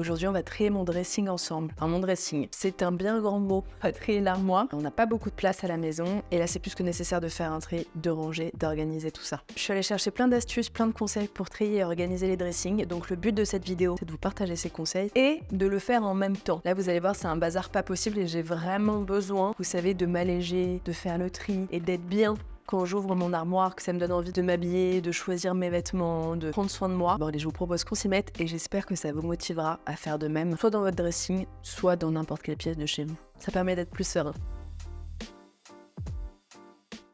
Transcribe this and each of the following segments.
Aujourd'hui, on va trier mon dressing ensemble. Enfin, mon dressing, c'est un bien grand mot. On va trier l'armoire. On n'a pas beaucoup de place à la maison et là, c'est plus que nécessaire de faire un tri, de ranger, d'organiser tout ça. Je suis allée chercher plein d'astuces, plein de conseils pour trier et organiser les dressings. Donc, le but de cette vidéo, c'est de vous partager ces conseils et de le faire en même temps. Là, vous allez voir, c'est un bazar pas possible et j'ai vraiment besoin, vous savez, de m'alléger, de faire le tri et d'être bien. Quand j'ouvre mon armoire, que ça me donne envie de m'habiller, de choisir mes vêtements, de prendre soin de moi, bon allez, je vous propose qu'on s'y mette et j'espère que ça vous motivera à faire de même, soit dans votre dressing, soit dans n'importe quelle pièce de chez vous. Ça permet d'être plus serein.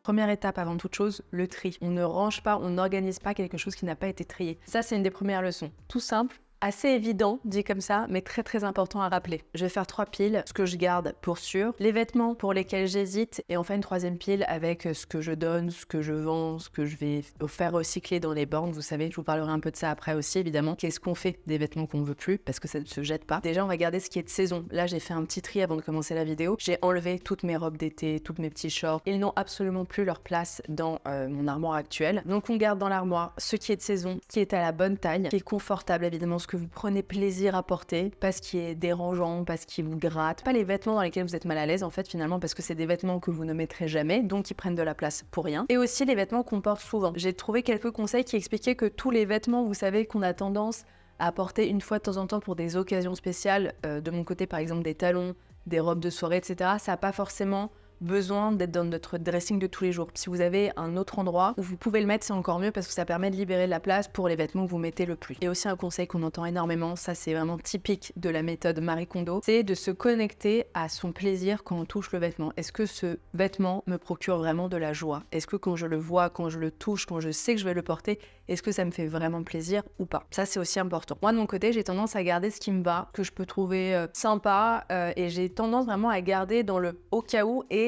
Première étape avant toute chose, le tri. On ne range pas, on n'organise pas quelque chose qui n'a pas été trié. Ça, c'est une des premières leçons. Tout simple. Assez évident, dit comme ça, mais très important à rappeler. Je vais faire 3 piles, ce que je garde pour sûr, les vêtements pour lesquels j'hésite, et enfin une 3e pile avec ce que je donne, ce que je vends, ce que je vais faire recycler dans les bornes. Vous savez, je vous parlerai un peu de ça après aussi, évidemment. Qu'est-ce qu'on fait des vêtements qu'on veut plus, parce que ça ne se jette pas. Déjà, on va garder ce qui est de saison. Là, j'ai fait un petit tri avant de commencer la vidéo. J'ai enlevé toutes mes robes d'été, toutes mes petits shorts. Ils n'ont absolument plus leur place dans mon armoire actuelle. Donc, on garde dans l'armoire ce qui est de saison, qui est à la bonne taille, qui est confortable, évidemment, ce que vous prenez plaisir à porter, pas ce qui est dérangeant, pas ce qui vous gratte, pas les vêtements dans lesquels vous êtes mal à l'aise en fait finalement parce que c'est des vêtements que vous ne mettrez jamais, donc ils prennent de la place pour rien. Et aussi les vêtements qu'on porte souvent. J'ai trouvé quelques conseils qui expliquaient que tous les vêtements, vous savez, qu'on a tendance à porter une fois de temps en temps pour des occasions spéciales, de mon côté par exemple des talons, des robes de soirée, etc., ça n'a pas forcément besoin d'être dans notre dressing de tous les jours. Si vous avez un autre endroit où vous pouvez le mettre, c'est encore mieux parce que ça permet de libérer de la place pour les vêtements que vous mettez le plus. Et aussi un conseil qu'on entend énormément, ça c'est vraiment typique de la méthode Marie Kondo, c'est de se connecter à son plaisir quand on touche le vêtement. Est-ce que ce vêtement me procure vraiment de la joie? Est-ce que quand je le vois, quand je le touche, quand je sais que je vais le porter, est-ce que ça me fait vraiment plaisir ou pas? Ça c'est aussi important. Moi de mon côté, j'ai tendance à garder ce qui me va, que je peux trouver sympa et j'ai tendance vraiment à garder dans le au cas où et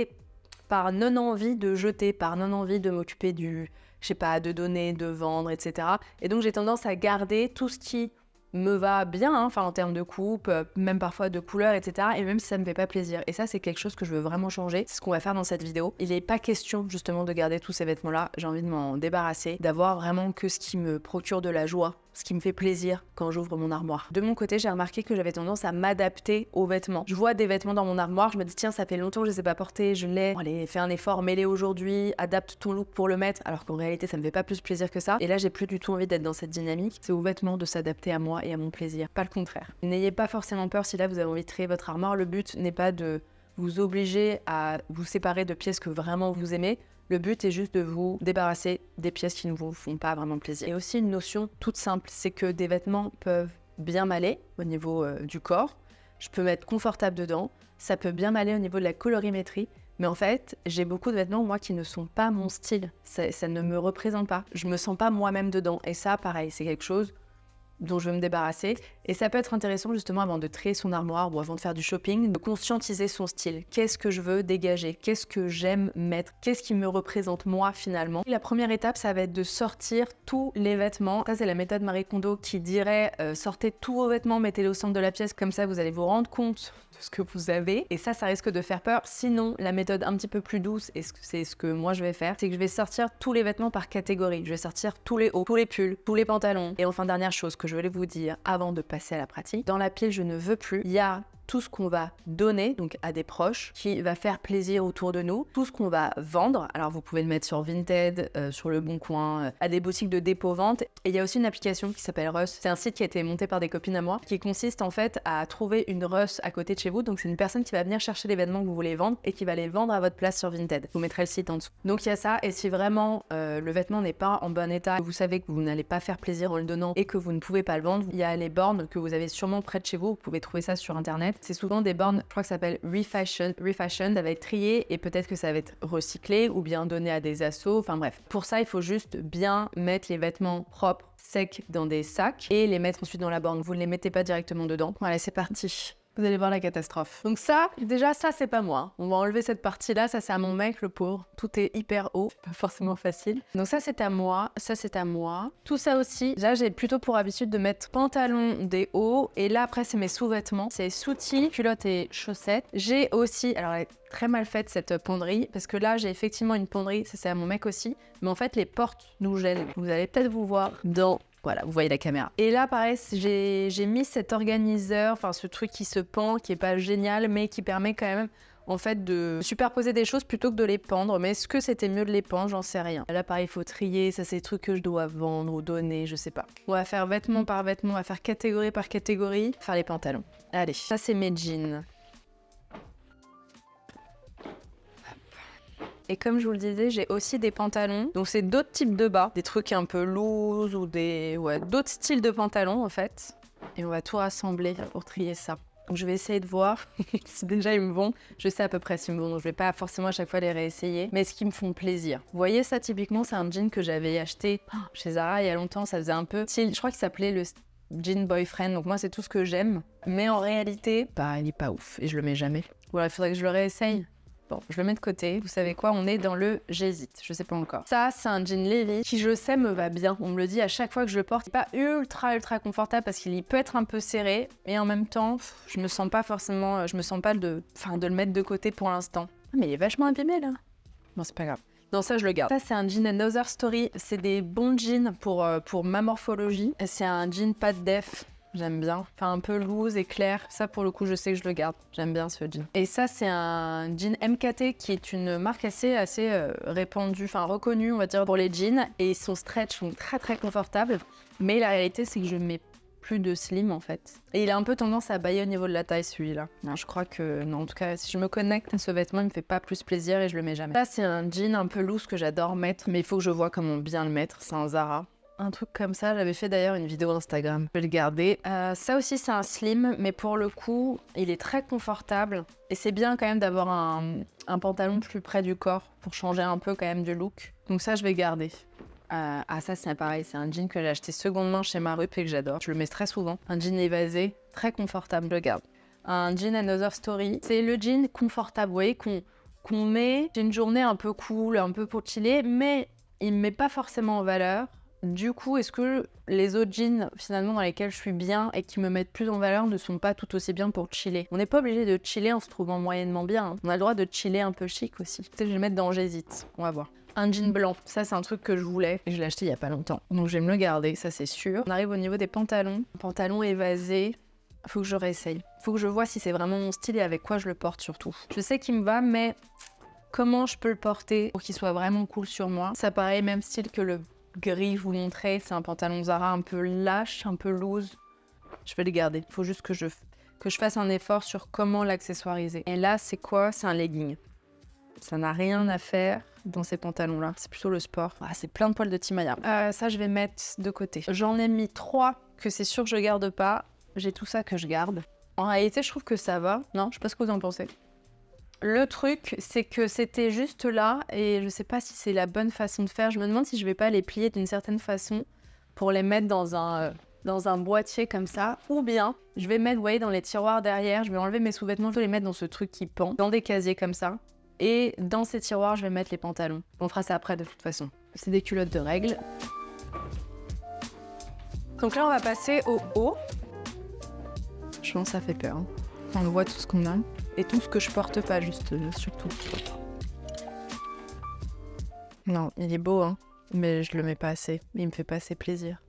par non-envie de jeter, par non-envie de m'occuper du, je sais pas, de donner, de vendre, etc. Et donc j'ai tendance à garder tout ce qui me va bien, hein, enfin en termes de coupe, même parfois de couleur, etc. Et même si ça me fait pas plaisir. Et ça, c'est quelque chose que je veux vraiment changer. C'est ce qu'on va faire dans cette vidéo. Il n'est pas question justement de garder tous ces vêtements-là. J'ai envie de m'en débarrasser, d'avoir vraiment que ce qui me procure de la joie, ce qui me fait plaisir quand j'ouvre mon armoire. De mon côté, j'ai remarqué que j'avais tendance à m'adapter aux vêtements. Je vois des vêtements dans mon armoire, je me dis tiens, ça fait longtemps que je les ai pas portés, je l'ai. Allez, fais un effort, mets-les aujourd'hui, adapte ton look pour le mettre, alors qu'en réalité, ça me fait pas plus plaisir que ça. Et là, j'ai plus du tout envie d'être dans cette dynamique. C'est aux vêtements de s'adapter à moi et à mon plaisir, pas le contraire. N'ayez pas forcément peur si là vous avez envie de trier votre armoire. Le but n'est pas de vous obliger à vous séparer de pièces que vraiment vous aimez. Le but est juste de vous débarrasser des pièces qui ne vous font pas vraiment plaisir. Et aussi une notion toute simple, c'est que des vêtements peuvent bien m'aller au niveau du corps. Je peux m'être confortable dedans, ça peut bien m'aller au niveau de la colorimétrie. Mais en fait, j'ai beaucoup de vêtements, moi, qui ne sont pas mon style. Ça ne me représente pas. Je me sens pas moi-même dedans. Et ça, pareil, c'est quelque chose dont je veux me débarrasser. Et ça peut être intéressant justement avant de trier son armoire ou avant de faire du shopping, de conscientiser son style. Qu'est-ce que je veux dégager? Qu'est-ce que j'aime mettre? Qu'est-ce qui me représente moi finalement? La première étape, ça va être de sortir tous les vêtements. Ça, c'est la méthode Marie Kondo qui dirait sortez tous vos vêtements, mettez-les au centre de la pièce, comme ça vous allez vous rendre compte de ce que vous avez. Et ça risque de faire peur. Sinon, la méthode un petit peu plus douce, et c'est ce que moi je vais faire, c'est que je vais sortir tous les vêtements par catégorie. Je vais sortir tous les hauts, tous les pulls, tous les pantalons. Et enfin, dernière chose que je voulais vous dire avant de passer à la pratique, dans la pile je ne veux plus, il y a tout ce qu'on va donner donc à des proches qui va faire plaisir autour de nous, tout ce qu'on va vendre, alors vous pouvez le mettre sur Vinted, sur Le Bon Coin, à des boutiques de dépôt-vente. Et il y a aussi une application qui s'appelle Russ, c'est un site qui a été monté par des copines à moi, qui consiste en fait à trouver une Russ à côté de chez vous, donc c'est une personne qui va venir chercher les vêtements que vous voulez vendre et qui va les vendre à votre place sur Vinted. Je vous mettrai le site en dessous. Donc il y a ça, et si vraiment le vêtement n'est pas en bon état, vous savez que vous n'allez pas faire plaisir en le donnant et que vous ne pouvez pas le vendre, il y a les bornes que vous avez sûrement près de chez vous pouvez trouver ça sur internet. C'est souvent des bornes, je crois que ça s'appelle Refashion, ça va être trié et peut-être que ça va être recyclé ou bien donné à des assos, enfin bref. Pour ça, il faut juste bien mettre les vêtements propres, secs dans des sacs et les mettre ensuite dans la borne. Vous ne les mettez pas directement dedans. Voilà, c'est parti. Vous allez voir la catastrophe. Donc ça, déjà, ça, c'est pas moi. On va enlever cette partie-là. Ça, c'est à mon mec, le pauvre. Tout est hyper haut. C'est pas forcément facile. Donc ça, c'est à moi. Ça, c'est à moi. Tout ça aussi. Là, j'ai plutôt pour habitude de mettre pantalon des hauts. Et là, après, c'est mes sous-vêtements. C'est soutis, culottes et chaussettes. J'ai aussi... Alors, elle est très mal faite, cette penderie. Parce que là, j'ai effectivement une penderie. Ça, c'est à mon mec aussi. Mais en fait, les portes nous gênent. Vous allez peut-être vous voir dans Voilà, vous voyez la caméra. Et là, pareil, j'ai mis cet organiseur, enfin ce truc qui se pend, qui est pas génial, mais qui permet quand même, en fait, de superposer des choses plutôt que de les pendre. Mais est-ce que c'était mieux de les pendre? J'en sais rien. Là, pareil, il faut trier. Ça, c'est des trucs que je dois vendre ou donner, je sais pas. On va faire vêtement par vêtement, on va faire catégorie par catégorie, faire les pantalons. Allez, ça, c'est mes jeans. Et comme je vous le disais, j'ai aussi des pantalons. Donc c'est d'autres types de bas, des trucs un peu loose ou d'autres styles de pantalons en fait. Et on va tout rassembler pour trier ça. Donc je vais essayer de voir si déjà ils me vont. Je sais à peu près s'ils me vont, donc je vais pas forcément à chaque fois les réessayer. Mais ce qui me font plaisir. Vous voyez ça typiquement, c'est un jean que j'avais acheté chez Zara il y a longtemps. Ça faisait un peu style, je crois qu'il s'appelait le jean boyfriend. Donc moi c'est tout ce que j'aime. Mais en réalité, bah il est pas ouf et je le mets jamais. Voilà, il faudrait que je le réessaye. Bon, je le mets de côté. Vous savez quoi? On est dans le j'hésite. Je sais pas encore. Ça, c'est un jean Levi's qui, je sais, me va bien. On me le dit à chaque fois que je le porte. Il n'est pas ultra confortable parce qu'il peut être un peu serré. Et en même temps, je me sens pas forcément... Je me sens pas de le mettre de côté pour l'instant. Ah, mais il est vachement abîmé, là. Bon, c'est pas grave. Non, ça, je le garde. Ça, c'est un jean Another Story. C'est des bons jeans pour ma morphologie. C'est un jean pas de def. J'aime bien. Enfin, un peu loose et clair. Ça, pour le coup, je sais que je le garde. J'aime bien ce jean. Et ça, c'est un jean MKT qui est une marque assez répandue, enfin reconnue, on va dire, pour les jeans. Et son stretch sont très confortables. Mais la réalité, c'est que je mets plus de slim, en fait. Et il a un peu tendance à bailler au niveau de la taille, celui-là. Je crois que... Non, en tout cas, si je me connecte à ce vêtement, il me fait pas plus plaisir et je le mets jamais. Ça, c'est un jean un peu loose que j'adore mettre. Mais il faut que je vois comment bien le mettre. C'est un Zara. Un truc comme ça, j'avais fait d'ailleurs une vidéo Instagram. Je vais le garder. Ça aussi, c'est un slim, mais pour le coup, il est très confortable. Et c'est bien quand même d'avoir un pantalon plus près du corps pour changer un peu quand même du look. Donc ça, je vais garder. Ça, c'est pareil. C'est un jean que j'ai acheté seconde main chez Marup et que j'adore. Je le mets très souvent. Un jean évasé, très confortable, je le garde. Un jean Another Story. C'est le jean confortable, vous voyez, qu'on met. C'est une journée un peu cool, un peu pour chiller, mais il me met pas forcément en valeur. Du coup, est-ce que les autres jeans, finalement, dans lesquels je suis bien et qui me mettent plus en valeur, ne sont pas tout aussi bien pour chiller? On n'est pas obligé de chiller en se trouvant moyennement bien. Hein. On a le droit de chiller un peu chic aussi. Peut-être que je vais le mettre dans j'hésite. On va voir. Un jean blanc. Ça, c'est un truc que je voulais et je l'ai acheté il y a pas longtemps. Donc, je vais me le garder, ça, c'est sûr. On arrive au niveau des pantalons. Pantalon évasé. Faut que je réessaye. Faut que je vois si c'est vraiment mon style et avec quoi je le porte surtout. Je sais qu'il me va, mais comment je peux le porter pour qu'il soit vraiment cool sur moi? Ça paraît même style que le gris, je vous montrais, c'est un pantalon Zara un peu lâche, un peu loose. Je vais le garder. Il faut juste que je fasse un effort sur comment l'accessoiriser. Et là, c'est quoi? C'est un legging. Ça n'a rien à faire dans ces pantalons-là. C'est plutôt le sport. Ah, c'est plein de poils de Timaya. Ça, je vais mettre de côté. J'en ai mis 3 que c'est sûr que je garde pas. J'ai tout ça que je garde. En réalité, je trouve que ça va. Non, je sais pas ce que vous en pensez. Le truc, c'est que c'était juste là et je sais pas si c'est la bonne façon de faire. Je me demande si je vais pas les plier d'une certaine façon pour les mettre dans un boîtier comme ça. Ou bien, je vais mettre, vous voyez, dans les tiroirs derrière, je vais enlever mes sous-vêtements, je vais les mettre dans ce truc qui pend, dans des casiers comme ça. Et dans ces tiroirs, je vais mettre les pantalons. On fera ça après de toute façon. C'est des culottes de règle. Donc là, on va passer au haut. Je pense que ça fait peur. Hein. On voit tout ce qu'on a. Et tout ce que je porte pas, juste, surtout. Non, il est beau, hein. Mais je le mets pas assez. Il me fait pas assez plaisir.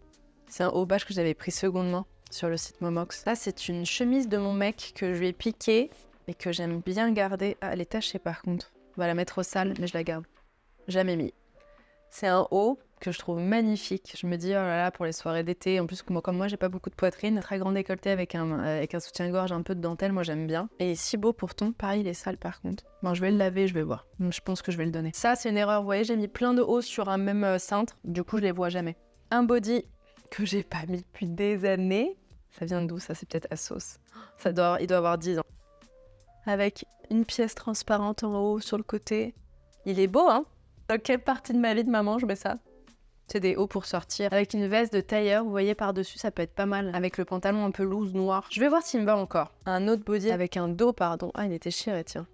C'est un haut bâche que j'avais pris seconde main sur le site Momox. Ça, c'est une chemise de mon mec que je lui ai piquée et que j'aime bien garder. Ah, elle est tachée par contre. On va la mettre au sale, mais je la garde. Jamais mis. C'est un haut que je trouve magnifique. Je me dis, oh là là, pour les soirées d'été, en plus, comme moi, j'ai pas beaucoup de poitrine, très grand décolleté avec un soutien-gorge, un peu de dentelle, moi j'aime bien. Et si beau pourtant, pareil, il est sale par contre. Bon, je vais le laver, je vais voir. Je pense que je vais le donner. Ça, c'est une erreur, vous voyez, j'ai mis plein de hauts sur un même cintre, du coup, je les vois jamais. Un body que j'ai pas mis depuis des années. Ça vient d'où? Ça, c'est peut-être Asos. Il doit avoir 10 ans. Avec une pièce transparente en haut sur le côté. Il est beau, hein? Dans quelle partie de ma vie de maman je mets ça? C'est des hauts pour sortir. Avec une veste de tailleur, vous voyez par-dessus, ça peut être pas mal. Avec le pantalon un peu loose, noir. Je vais voir s'il me va encore. Un autre body avec un dos, pardon. Ah, il était chiré, tiens.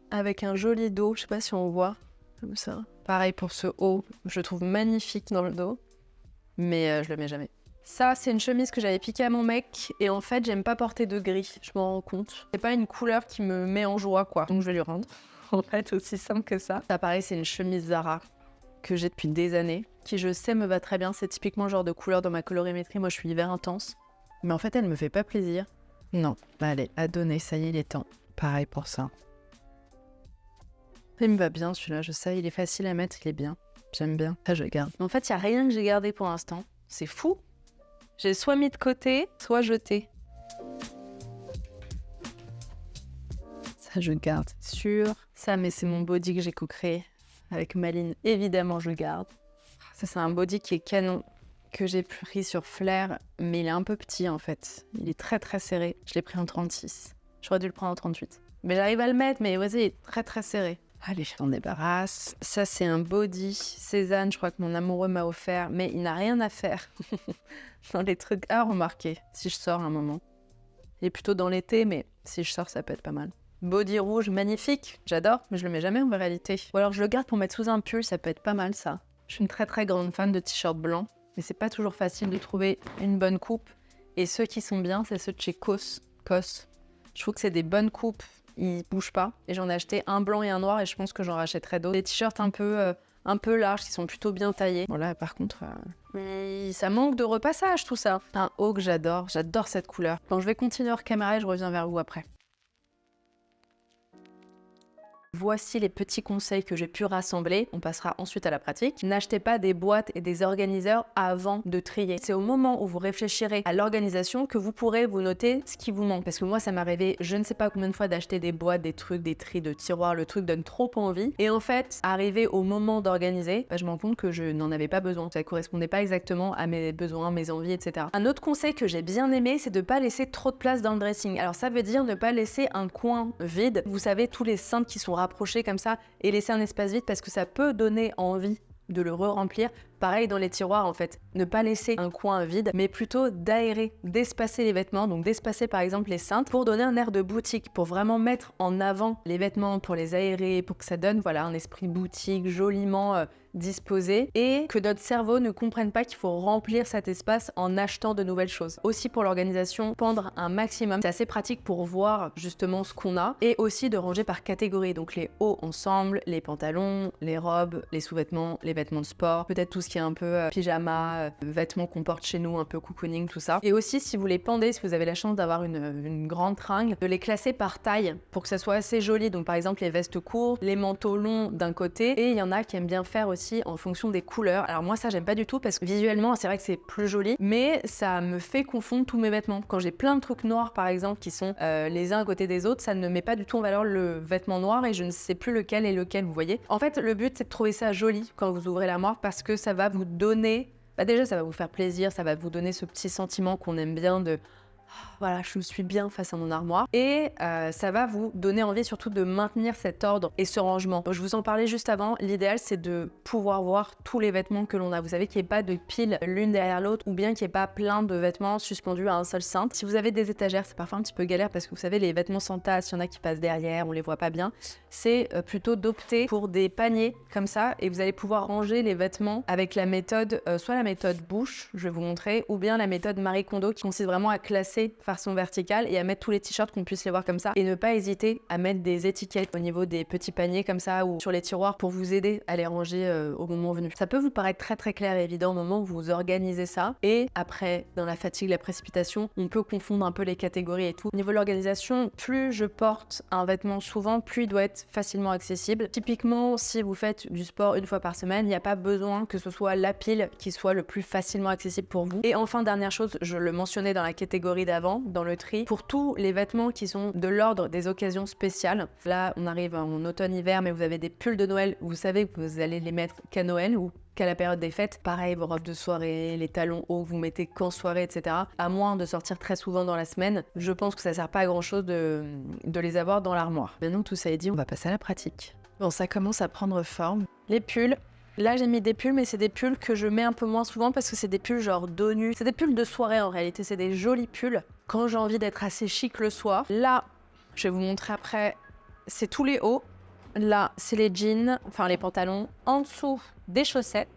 Avec un joli dos, je sais pas si on voit. Comme ça. Pareil pour ce haut, je le trouve magnifique dans le dos. Mais je le mets jamais. Ça, c'est une chemise que j'avais piquée à mon mec. Et en fait, j'aime pas porter de gris, je m'en rends compte. C'est pas une couleur qui me met en joie, quoi. Donc je vais lui rendre. En fait, aussi simple que ça. Ça, pareil, c'est une chemise Zara. que j'ai depuis des années, qui je sais me va très bien. C'est typiquement le genre de couleur dans ma colorimétrie. Moi, je suis hiver intense. Mais en fait, elle me fait pas plaisir. Non, allez, à donner, ça y est, il est temps. Pareil pour ça. Il me va bien celui-là, je sais, il est facile à mettre, il est bien. J'aime bien, ça je garde. Mais en fait, il n'y a rien que j'ai gardé pour l'instant. C'est fou. J'ai soit mis de côté, soit jeté. Ça je garde, c'est sûr. Ça, mais c'est mon body que j'ai co-créé avec Maline. Évidemment, je garde. Ça, c'est un body qui est canon, que j'ai pris sur Flair, mais il est un peu petit en fait. Il est très très serré. Je l'ai pris en 36. J'aurais dû le prendre en 38. Mais j'arrive à le mettre, mais vas-y, il est très très serré. Allez, je t'en débarrasse. Ça, c'est un body Cézanne, je crois que mon amoureux m'a offert, mais il n'a rien à faire dans les trucs à remarquer si je sors un moment. Il est plutôt dans l'été, mais si je sors, ça peut être pas mal. Body rouge, magnifique, j'adore, mais je le mets jamais en réalité. Ou alors je le garde pour mettre sous un pull, ça peut être pas mal ça. Je suis une très très grande fan de t-shirts blancs, mais c'est pas toujours facile de trouver une bonne coupe. Et ceux qui sont bien, c'est ceux de chez COS. Je trouve que c'est des bonnes coupes. Ils bougent pas. Et j'en ai acheté un blanc et un noir et je pense que j'en rachèterai d'autres. Des t-shirts un peu larges qui sont plutôt bien taillés. Voilà, par contre, ça manque de repassage tout ça. Un haut que j'adore cette couleur. Bon, je vais continuer hors caméra et je reviens vers vous après. Voici les petits conseils que j'ai pu rassembler. On passera ensuite à la pratique. N'achetez pas des boîtes et des organiseurs avant de trier. C'est au moment où vous réfléchirez à l'organisation que vous pourrez vous noter ce qui vous manque. Parce que moi, ça m'est arrivé je ne sais pas combien de fois d'acheter des boîtes, des trucs, des tris de tiroirs. Le truc donne trop envie. Et en fait, arrivé au moment d'organiser, je me rends compte que je n'en avais pas besoin. Ça ne correspondait pas exactement à mes besoins, mes envies, etc. Un autre conseil que j'ai bien aimé, c'est de ne pas laisser trop de place dans le dressing. Alors ça veut dire ne pas laisser un coin vide. Vous savez, tous les cintres qui sont rapprocher comme ça et laisser un espace vide parce que ça peut donner envie de le re-remplir. Pareil dans les tiroirs en fait, ne pas laisser un coin vide, mais plutôt d'aérer, d'espacer les vêtements, donc d'espacer par exemple les cintres pour donner un air de boutique, pour vraiment mettre en avant les vêtements, pour les aérer, pour que ça donne voilà un esprit boutique, joliment disposé et que notre cerveau ne comprenne pas qu'il faut remplir cet espace en achetant de nouvelles choses. Aussi pour l'organisation, pendre un maximum, c'est assez pratique pour voir justement ce qu'on a et aussi de ranger par catégorie, donc les hauts ensemble, les pantalons, les robes, les sous-vêtements, les vêtements de sport, peut-être tout ce qui est un peu pyjama, vêtements qu'on porte chez nous, un peu cocooning, tout ça. Et aussi si vous les pendez, si vous avez la chance d'avoir une grande tringle, de les classer par taille pour que ça soit assez joli, donc par exemple les vestes courtes, les manteaux longs d'un côté et il y en a qui aiment bien faire aussi en fonction des couleurs. Alors moi ça j'aime pas du tout parce que visuellement c'est vrai que c'est plus joli mais ça me fait confondre tous mes vêtements. Quand j'ai plein de trucs noirs par exemple qui sont les uns à côté des autres, ça ne met pas du tout en valeur le vêtement noir et je ne sais plus lequel est lequel, vous voyez. En fait le but c'est de trouver ça joli quand vous ouvrez l'armoire parce que ça va vous donner, déjà ça va vous faire plaisir, ça va vous donner ce petit sentiment qu'on aime bien de voilà, je suis bien face à mon armoire. Et ça va vous donner envie surtout de maintenir cet ordre et ce rangement. Je vous en parlais juste avant, l'idéal c'est de pouvoir voir tous les vêtements que l'on a. Vous savez qu'il n'y ait pas de piles l'une derrière l'autre ou bien qu'il n'y ait pas plein de vêtements suspendus à un seul cintre. Si vous avez des étagères, c'est parfois un petit peu galère parce que vous savez, les vêtements s'entassent, il y en a qui passent derrière, on les voit pas bien. C'est plutôt d'opter pour des paniers comme ça et vous allez pouvoir ranger les vêtements avec la méthode, soit la méthode bouche, je vais vous montrer, ou bien la méthode Marie Kondo qui consiste vraiment à classer façon verticale et à mettre tous les t-shirts qu'on puisse les voir comme ça et ne pas hésiter à mettre des étiquettes au niveau des petits paniers comme ça ou sur les tiroirs pour vous aider à les ranger au moment venu. Ça peut vous paraître très très clair et évident au moment où vous organisez ça et après dans la fatigue, la précipitation, on peut confondre un peu les catégories et tout. Au niveau de l'organisation, plus je porte un vêtement souvent, plus il doit être facilement accessible. Typiquement, si vous faites du sport une fois par semaine, il n'y a pas besoin que ce soit la pile qui soit le plus facilement accessible pour vous. Et enfin, dernière chose, je le mentionnais dans la catégorie d'avant, dans le tri, pour tous les vêtements qui sont de l'ordre des occasions spéciales. Là, on arrive en automne-hiver, mais vous avez des pulls de Noël, vous savez que vous allez les mettre qu'à Noël ou qu'à la période des fêtes. Pareil, vos robes de soirée, les talons hauts que vous mettez qu'en soirée, etc. À moins de sortir très souvent dans la semaine, je pense que ça sert pas à grand chose de les avoir dans l'armoire. Maintenant, tout ça est dit, on va passer à la pratique. Bon, ça commence à prendre forme. Les pulls. Là, j'ai mis des pulls, mais c'est des pulls que je mets un peu moins souvent parce que c'est des pulls genre dos nu. C'est des pulls de soirée en réalité, c'est des jolis pulls. Quand j'ai envie d'être assez chic le soir, là, je vais vous montrer après, c'est tous les hauts. Là, c'est les jeans, enfin les pantalons. En dessous, des chaussettes.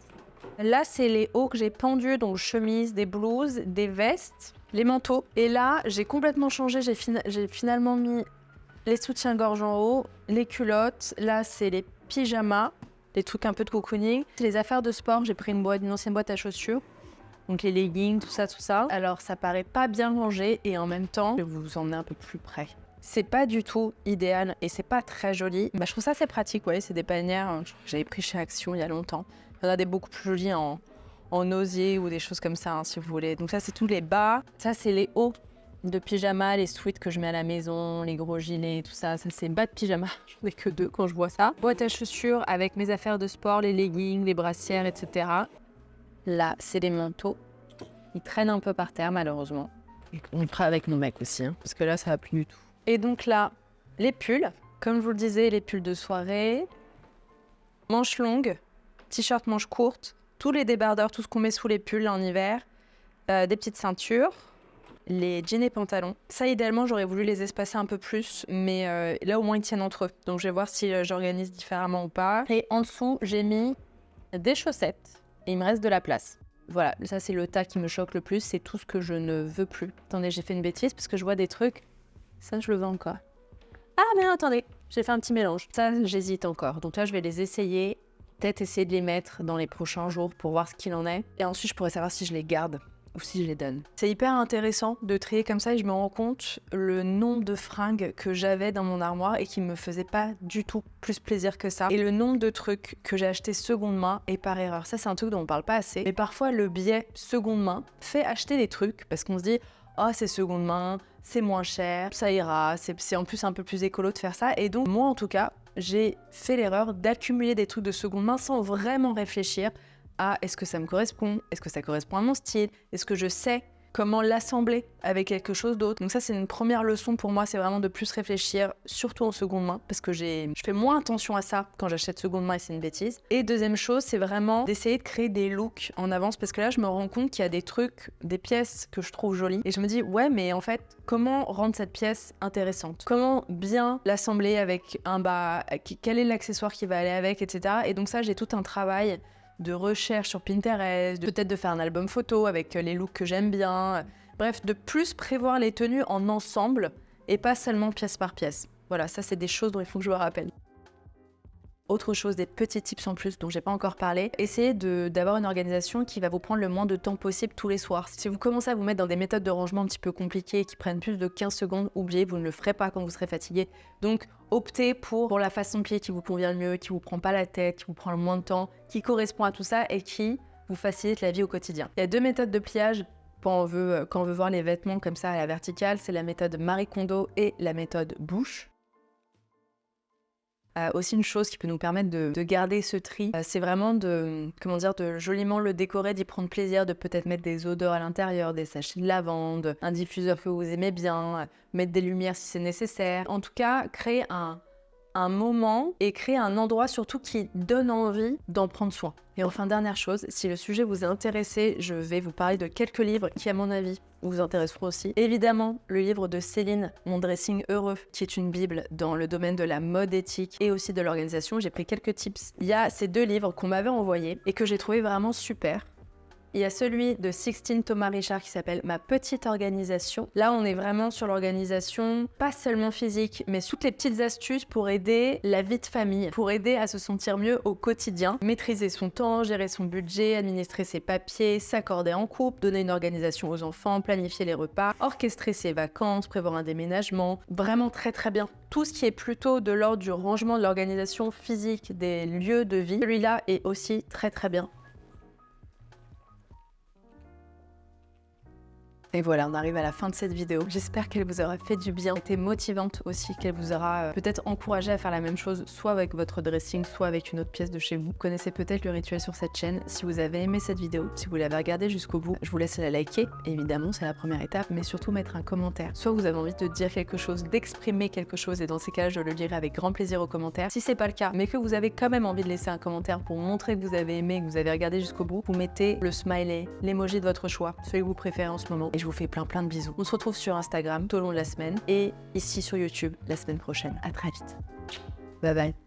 Là, c'est les hauts que j'ai pendus, donc chemises, des blouses, des vestes, les manteaux. Et là, j'ai complètement changé, j'ai finalement mis les soutiens-gorge en haut, les culottes. Là, c'est les pyjamas. les trucs un peu de cocooning. Les affaires de sport, j'ai pris une ancienne boîte à chaussures. Donc les leggings, tout ça. Alors ça paraît pas bien rangé et en même temps, je vais vous emmener un peu plus près. C'est pas du tout idéal et c'est pas très joli. Je trouve ça assez pratique, ouais. C'est des panières que j'avais pris chez Action il y a longtemps. Il y en a des beaucoup plus jolis en osier ou des choses comme ça, si vous voulez. Donc ça, c'est tous les bas. Ça, c'est les hauts de pyjama, les sweats que je mets à la maison, les gros gilets, tout ça. Ça, c'est bas de pyjama. J'en ai que 2 quand je vois ça. Boîte à chaussures avec mes affaires de sport, les leggings, les brassières, etc. Là, c'est les manteaux. Ils traînent un peu par terre, malheureusement. On le fera avec mon mec aussi, parce que là, ça va plus du tout. Et donc là, les pulls. Comme je vous le disais, les pulls de soirée. Manches longues, t-shirt manches courtes, tous les débardeurs, tout ce qu'on met sous les pulls en hiver. Des petites ceintures. Les jeans et pantalons. Ça, idéalement, j'aurais voulu les espacer un peu plus, mais là, au moins, ils tiennent entre eux. Donc, je vais voir si j'organise différemment ou pas. Et en dessous, j'ai mis des chaussettes. Et il me reste de la place. Voilà, ça c'est le tas qui me choque le plus, c'est tout ce que je ne veux plus. Attendez, j'ai fait une bêtise parce que je vois des trucs, ça je le veux encore. Ah mais attendez, j'ai fait un petit mélange. Ça j'hésite encore, donc là je vais les essayer, peut-être essayer de les mettre dans les prochains jours pour voir ce qu'il en est. Et ensuite je pourrais savoir si je les garde ou si je les donne. C'est hyper intéressant de trier comme ça et je me rends compte le nombre de fringues que j'avais dans mon armoire et qui me faisaient pas du tout plus plaisir que ça. Et le nombre de trucs que j'ai achetés seconde main et par erreur. Ça, c'est un truc dont on parle pas assez. Mais parfois, le biais seconde main fait acheter des trucs parce qu'on se dit « Oh, c'est seconde main, c'est moins cher, ça ira, c'est en plus un peu plus écolo de faire ça. » Et donc, moi, en tout cas, j'ai fait l'erreur d'accumuler des trucs de seconde main sans vraiment réfléchir à est-ce que ça me correspond, est-ce que ça correspond à mon style, est-ce que je sais comment l'assembler avec quelque chose d'autre. Donc ça, c'est une première leçon pour moi, c'est vraiment de plus réfléchir, surtout en seconde main, parce que je fais moins attention à ça quand j'achète seconde main et c'est une bêtise. Et deuxième chose, c'est vraiment d'essayer de créer des looks en avance, parce que là, je me rends compte qu'il y a des trucs, des pièces que je trouve jolies, et je me dis, ouais, mais en fait, comment rendre cette pièce intéressante? Comment bien l'assembler avec un bas? Quel est l'accessoire qui va aller avec, etc. Et donc ça, j'ai tout un travail de recherche sur Pinterest, peut-être de faire un album photo avec les looks que j'aime bien. Bref, de plus prévoir les tenues en ensemble et pas seulement pièce par pièce. Voilà, ça c'est des choses dont il faut que je me rappelle. Autre chose, des petits tips en plus dont j'ai pas encore parlé, essayez d'avoir une organisation qui va vous prendre le moins de temps possible tous les soirs. Si vous commencez à vous mettre dans des méthodes de rangement un petit peu compliquées qui prennent plus de 15 secondes, oubliez, vous ne le ferez pas quand vous serez fatigué. Donc optez pour la façon de plier qui vous convient le mieux, qui vous prend pas la tête, qui vous prend le moins de temps, qui correspond à tout ça et qui vous facilite la vie au quotidien. Il y a 2 méthodes de pliage quand on veut voir les vêtements comme ça à la verticale, c'est la méthode Marie Kondo et la méthode Bush. Aussi une chose qui peut nous permettre de garder ce tri, c'est vraiment de joliment le décorer, d'y prendre plaisir, de peut-être mettre des odeurs à l'intérieur, des sachets de lavande, un diffuseur que vous aimez bien, mettre des lumières si c'est nécessaire. En tout cas, créer un moment et créer un endroit surtout qui donne envie d'en prendre soin. Et enfin, dernière chose, si le sujet vous est intéressé, je vais vous parler de quelques livres qui, à mon avis, vous intéresseront aussi. Évidemment, le livre de Céline, Mon dressing heureux, qui est une bible dans le domaine de la mode éthique et aussi de l'organisation. J'ai pris quelques tips. Il y a ces 2 livres qu'on m'avait envoyés et que j'ai trouvé vraiment super. Il y a celui de Sixtine Thomas Richard qui s'appelle Ma petite organisation. Là, on est vraiment sur l'organisation, pas seulement physique, mais toutes les petites astuces pour aider la vie de famille, pour aider à se sentir mieux au quotidien. Maîtriser son temps, gérer son budget, administrer ses papiers, s'accorder en couple, donner une organisation aux enfants, planifier les repas, orchestrer ses vacances, prévoir un déménagement. Vraiment très très bien. Tout ce qui est plutôt de l'ordre du rangement, de l'organisation physique des lieux de vie, celui-là est aussi très très bien. Et voilà, on arrive à la fin de cette vidéo. J'espère qu'elle vous aura fait du bien, été motivante aussi, qu'elle vous aura peut-être encouragé à faire la même chose, soit avec votre dressing, soit avec une autre pièce de chez vous. Vous connaissez peut-être le rituel sur cette chaîne. Si vous avez aimé cette vidéo, si vous l'avez regardée jusqu'au bout, je vous laisse la liker. Évidemment, c'est la première étape, mais surtout mettre un commentaire. Soit vous avez envie de dire quelque chose, d'exprimer quelque chose, et dans ces cas, je le lirai avec grand plaisir aux commentaires. Si c'est pas le cas, mais que vous avez quand même envie de laisser un commentaire pour montrer que vous avez aimé, que vous avez regardé jusqu'au bout, vous mettez le smiley, l'emoji de votre choix, celui que vous préférez en ce moment. Et je vous fais plein de bisous. On se retrouve sur Instagram tout au long de la semaine et ici sur YouTube la semaine prochaine. À très vite. Bye bye.